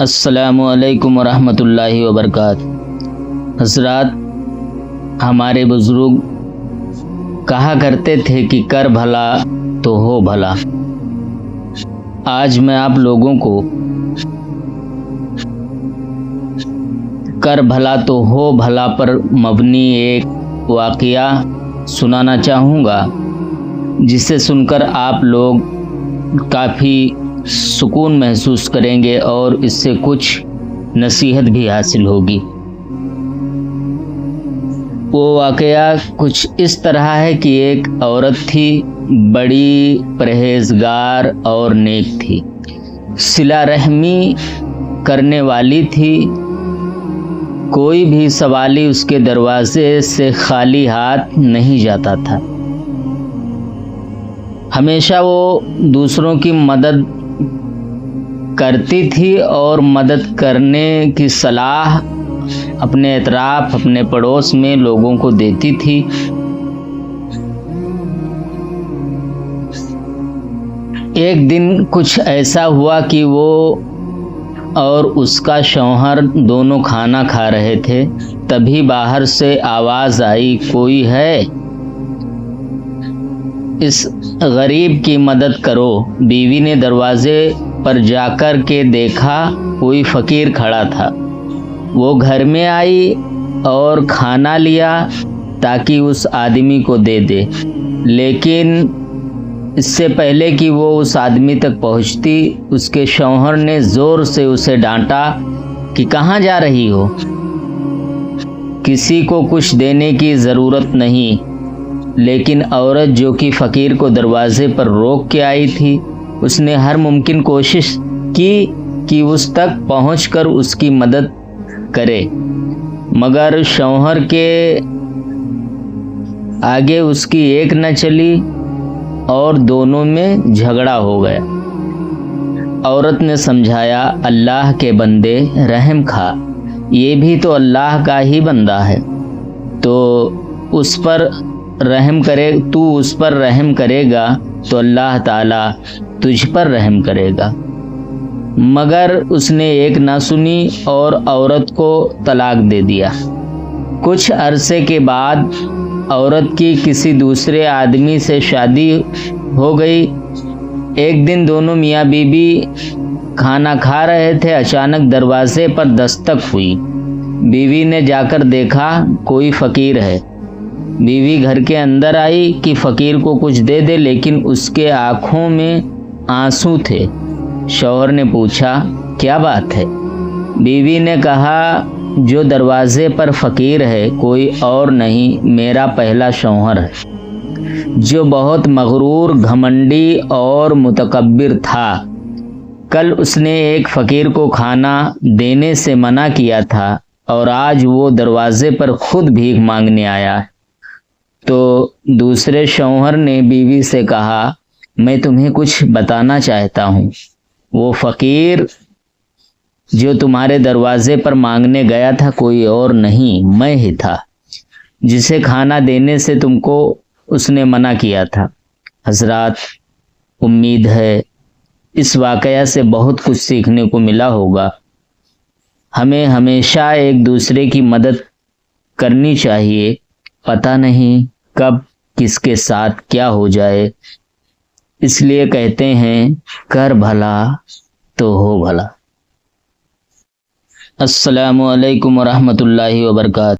السلام علیکم ورحمۃ اللہ وبرکاتہ۔ حضرات، ہمارے بزرگ کہا کرتے تھے کہ کر بھلا تو ہو بھلا۔ آج میں آپ لوگوں کو کر بھلا تو ہو بھلا پر مبنی ایک واقعہ سنانا چاہوں گا، جسے سن کر آپ لوگ کافی سکون محسوس کریں گے اور اس سے کچھ نصیحت بھی حاصل ہوگی۔ وہ واقعہ کچھ اس طرح ہے کہ ایک عورت تھی، بڑی پرہیزگار اور نیک تھی، صلہ رحمی کرنے والی تھی۔ کوئی بھی سوالی اس کے دروازے سے خالی ہاتھ نہیں جاتا تھا۔ ہمیشہ وہ دوسروں کی مدد کرتی تھی اور مدد کرنے کی صلاح اپنے اطراف، اپنے پڑوس میں لوگوں کو دیتی تھی۔ ایک دن کچھ ایسا ہوا کہ وہ اور اس کا شوہر دونوں کھانا کھا رہے تھے، تبھی باہر سے آواز آئی، کوئی ہے؟ اس غریب کی مدد کرو۔ بیوی نے دروازے پر جا کر کے دیکھا، کوئی فقیر کھڑا تھا۔ وہ گھر میں آئی اور کھانا لیا تاکہ اس آدمی کو دے دے، لیکن اس سے پہلے کہ وہ اس آدمی تک پہنچتی، اس کے شوہر نے زور سے اسے ڈانٹا کہ کہاں جا رہی ہو؟ کسی کو کچھ دینے کی ضرورت نہیں۔ لیکن عورت جو کہ فقیر کو دروازے پر روک کے آئی تھی، اس نے ہر ممکن کوشش کی کہ اس تک پہنچ کر اس کی مدد کرے، مگر شوہر کے آگے اس کی ایک نہ چلی اور دونوں میں جھگڑا ہو گیا۔ عورت نے سمجھایا، اللہ کے بندے رحم کھا، یہ بھی تو اللہ کا ہی بندہ ہے، تو اس پر رحم کرے گا تو اللہ تعالیٰ تجھ پر رحم کرے گا۔ مگر اس نے ایک نہ سنی اور عورت کو طلاق دے دیا۔ کچھ عرصے کے بعد عورت کی کسی دوسرے آدمی سے شادی ہو گئی۔ ایک دن دونوں میاں بیوی کھانا کھا رہے تھے، اچانک دروازے پر دستک ہوئی۔ بیوی نے جا کر دیکھا، کوئی فقیر ہے۔ بیوی گھر کے اندر آئی کہ فقیر کو کچھ دے دے، لیکن اس کے آنکھوں میں آنسو تھے۔ شوہر نے پوچھا، کیا بات ہے؟ بیوی نے کہا، جو دروازے پر فقیر ہے کوئی اور نہیں، میرا پہلا شوہر ہے، جو بہت مغرور، گھمنڈی اور متکبر تھا۔ کل اس نے ایک فقیر کو کھانا دینے سے منع کیا تھا اور آج وہ دروازے پر خود بھیک مانگنے آیا ہے۔ تو دوسرے شوہر نے بیوی سے کہا، میں تمہیں کچھ بتانا چاہتا ہوں۔ وہ فقیر جو تمہارے دروازے پر مانگنے گیا تھا کوئی اور نہیں، میں ہی تھا، جسے کھانا دینے سے تم کو اس نے منع کیا تھا۔ حضرات، امید ہے اس واقعہ سے بہت کچھ سیکھنے کو ملا ہوگا۔ ہمیں ہمیشہ ایک دوسرے کی مدد کرنی چاہیے، پتہ نہیں کب کس کے ساتھ کیا ہو جائے، اس لیے کہتے ہیں کر بھلا تو ہو بھلا۔ السلام علیکم ورحمۃ اللہ وبرکاتہ۔